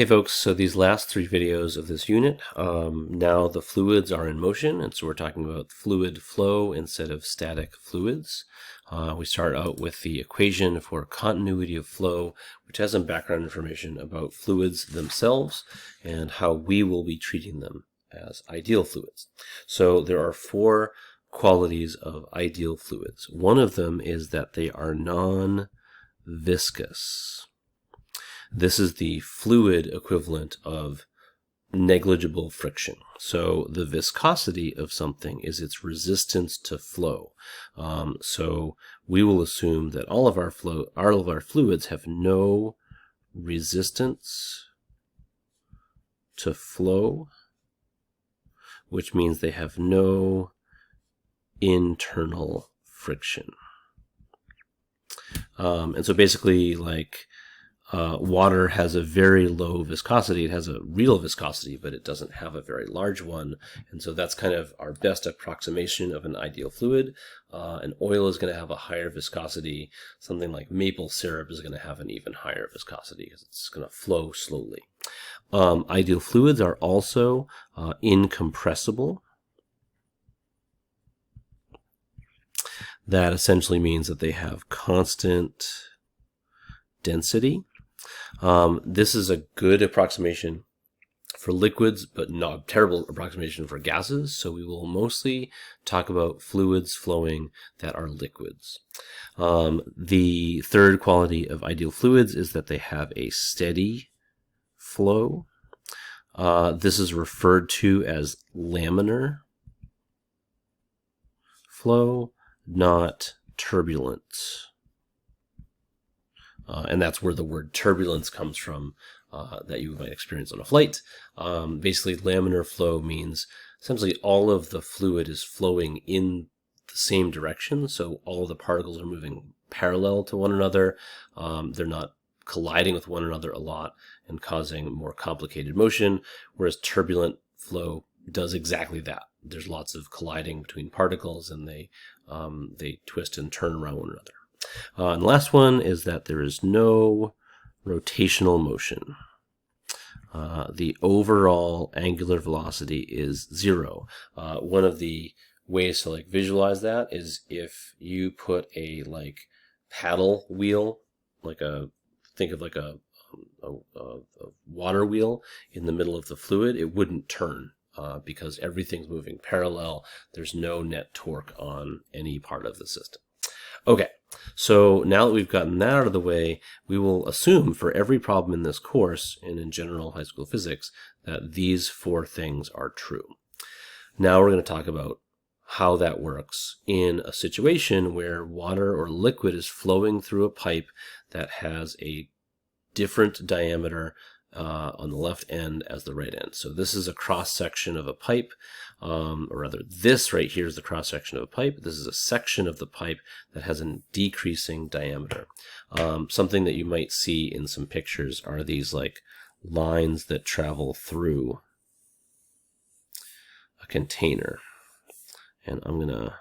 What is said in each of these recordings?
Hey folks, so these last three videos of this unit, now the fluids are in motion, and so we're talking about fluid flow instead of static fluids. We start out with the equation for continuity of flow, which has some background information about fluids themselves and how we will be treating them as ideal fluids. So there are four qualities of ideal fluids. One of them is that they are non-viscous. This is the fluid equivalent of negligible friction. So the viscosity of something is its resistance to flow. So we will assume that all of our fluids have no resistance to flow, which means they have no internal friction. And so basically, like, water has a very low viscosity. It has a real viscosity, but it doesn't have a very large one. And so that's kind of our best approximation of an ideal fluid. An oil is going to have a higher viscosity. Something like maple syrup is going to have an even higher viscosity because it's going to flow slowly. Ideal fluids are also incompressible. That essentially means that they have constant density. This is a good approximation for liquids, but not a terrible approximation for gases. So we will mostly talk about fluids flowing that are liquids. The third quality of ideal fluids is that they have a steady flow. This is referred to as laminar flow, not turbulent. And that's where the word turbulence comes from, that you might experience on a flight. Basically, laminar flow means essentially all of the fluid is flowing in the same direction. So all of the particles are moving parallel to one another. They're not colliding with one another a lot and causing more complicated motion, whereas turbulent flow does exactly that. There's lots of colliding between particles, and they twist and turn around one another. And the last one is that there is no rotational motion. The overall angular velocity is zero. One of the ways to visualize that is if you put a paddle wheel, think of a water wheel in the middle of the fluid, it wouldn't turn because everything's moving parallel. There's no net torque on any part of the system. Okay, so now that we've gotten that out of the way, we will assume for every problem in this course and in general high school physics that these four things are true. Now we're going to talk about how that works in a situation where water or liquid is flowing through a pipe that has a different diameter on the left end as the right end. So this is a cross-section of a pipe, or rather this right here is the cross-section of a pipe. This is a section of the pipe that has a decreasing diameter. Something that you might see in some pictures are these lines that travel through a container. And I'm going to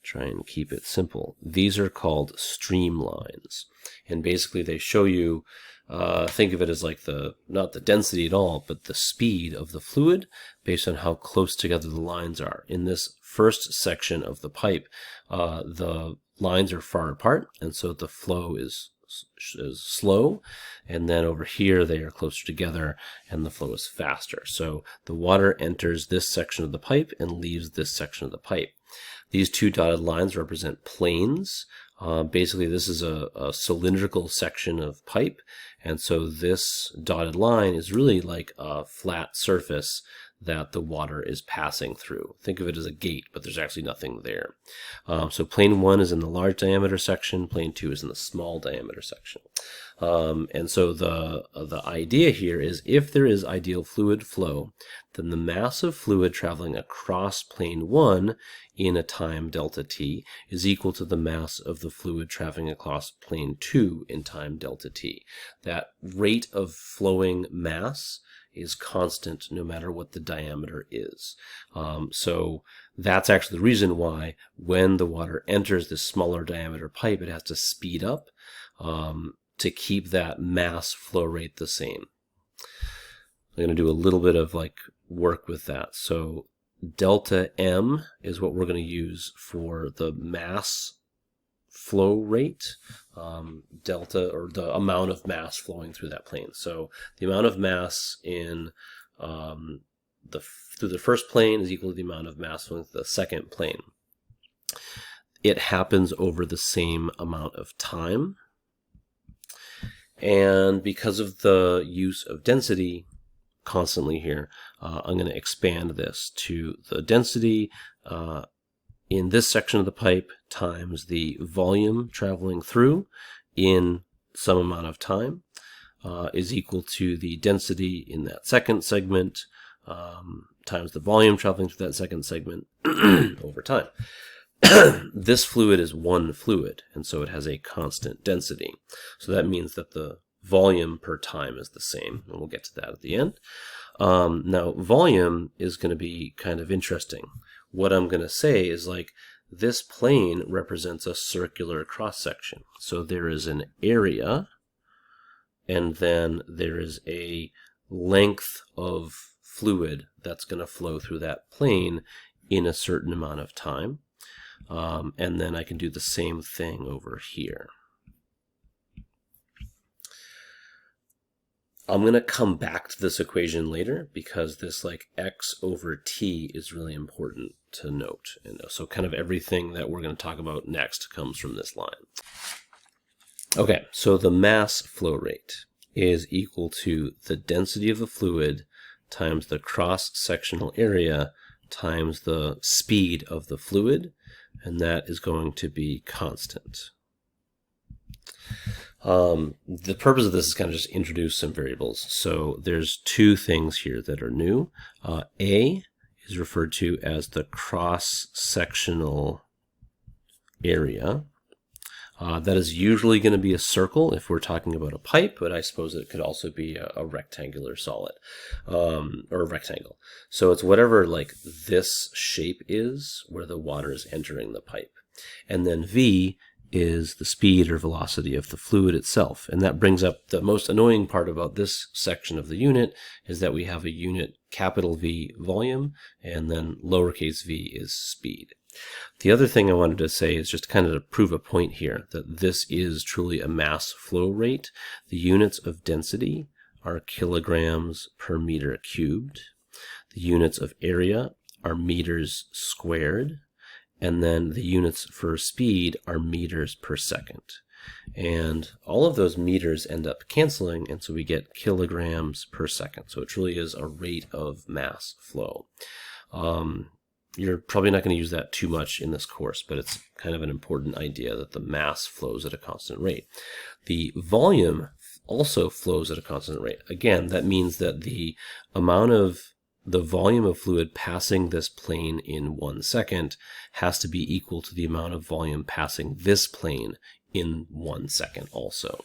try and keep it simple. These are called streamlines. And basically they show you, think of it as not the density at all, but the speed of the fluid based on how close together the lines are. In this first section of the pipe, the lines are far apart, and so the flow is slow, and then over here they are closer together and the flow is faster. So the water enters this section of the pipe and leaves this section of the pipe. These two dotted lines represent planes. Basically, this is a cylindrical section of pipe, and so this dotted line is really like a flat surface that the water is passing through. Think of it as a gate, but there's actually nothing there. So plane 1 is in the large diameter section, plane 2 is in the small diameter section. And so the idea here is if there is ideal fluid flow, then the mass of fluid traveling across plane 1 in a time delta t is equal to the mass of the fluid traveling across plane 2 in time delta t. That rate of flowing mass is constant no matter what the diameter is. So that's actually the reason why when the water enters this smaller diameter pipe, it has to speed up to keep that mass flow rate the same. I'm going to do a little bit of like work with that. So delta M is what we're going to use for the mass flow rate, delta, or the amount of mass flowing through that plane. So the amount of mass in through the first plane is equal to the amount of mass flowing through the second plane. It happens over the same amount of time. And because of the use of density constantly here, I'm going to expand this to the density in this section of the pipe times the volume traveling through in some amount of time is equal to the density in that second segment times the volume traveling through that second segment over time. This fluid is one fluid, and so it has a constant density. So that means that the volume per time is the same, and we'll get to that at the end. Now, volume is going to be kind of interesting. What I'm going to say is like this plane represents a circular cross-section. So there is an area, and then there is a length of fluid that's going to flow through that plane in a certain amount of time. And then I can do the same thing over here. I'm going to come back to this equation later because this like x over t is really important to note. And so kind of everything that we're going to talk about next comes from this line. Okay, so the mass flow rate is equal to the density of the fluid times the cross-sectional area times the speed of the fluid, and that is going to be constant. The purpose of this is kind of just introduce some variables. So there's two things here that are new. A is referred to as the cross-sectional area. That is usually going to be a circle if we're talking about a pipe, but I suppose it could also be a rectangular solid, or a rectangle. So it's whatever like this shape is where the water is entering the pipe. And then V is the speed or velocity of the fluid itself. And that brings up the most annoying part about this section of the unit is that we have a unit capital V volume and then lowercase v is speed. The other thing I wanted to say is just kind of to prove a point here that this is truly a mass flow rate. The units of density are kilograms per meter cubed. The units of area are meters squared. And then the units for speed are meters per second. And all of those meters end up canceling, and so we get kilograms per second. So it truly is a rate of mass flow. You're probably not going to use that too much in this course, but it's kind of an important idea that the mass flows at a constant rate. The volume also flows at a constant rate. Again, that means that the amount of the volume of fluid passing this plane in 1 second has to be equal to the amount of volume passing this plane in 1 second also.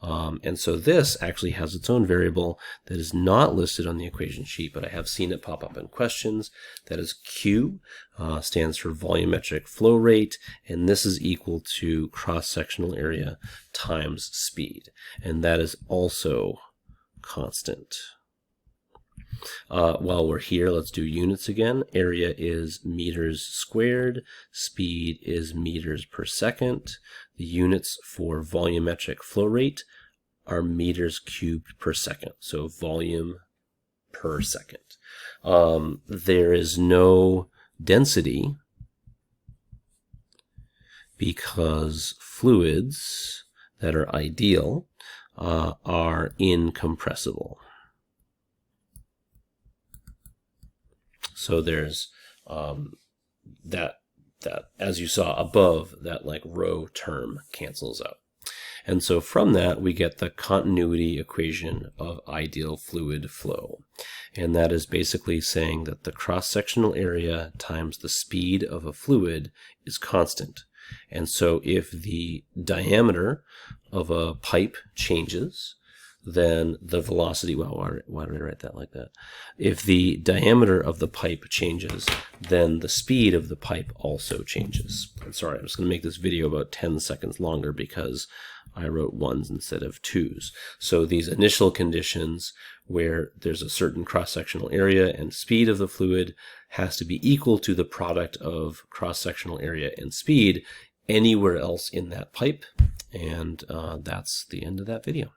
And so this actually has its own variable that is not listed on the equation sheet, but I have seen it pop up in questions. That is Q, stands for volumetric flow rate, and this is equal to cross-sectional area times speed. And that is also constant. While we're here, let's do units again. Area is meters squared. Speed is meters per second. The units for volumetric flow rate are meters cubed per second. So volume per second. There is no density because fluids that are ideal are incompressible. So there's that as you saw above, that like rho term cancels out. And so from that, we get the continuity equation of ideal fluid flow. And that is basically saying that the cross-sectional area times the speed of a fluid is constant. And so if the diameter of a pipe changes, then the velocity, well, why did I write that like that? If the diameter of the pipe changes, then the speed of the pipe also changes. I'm sorry, I'm just going to make this video about 10 seconds longer because I wrote 1s instead of 2s. So these initial conditions where there's a certain cross-sectional area and speed of the fluid has to be equal to the product of cross-sectional area and speed anywhere else in that pipe. And that's the end of that video.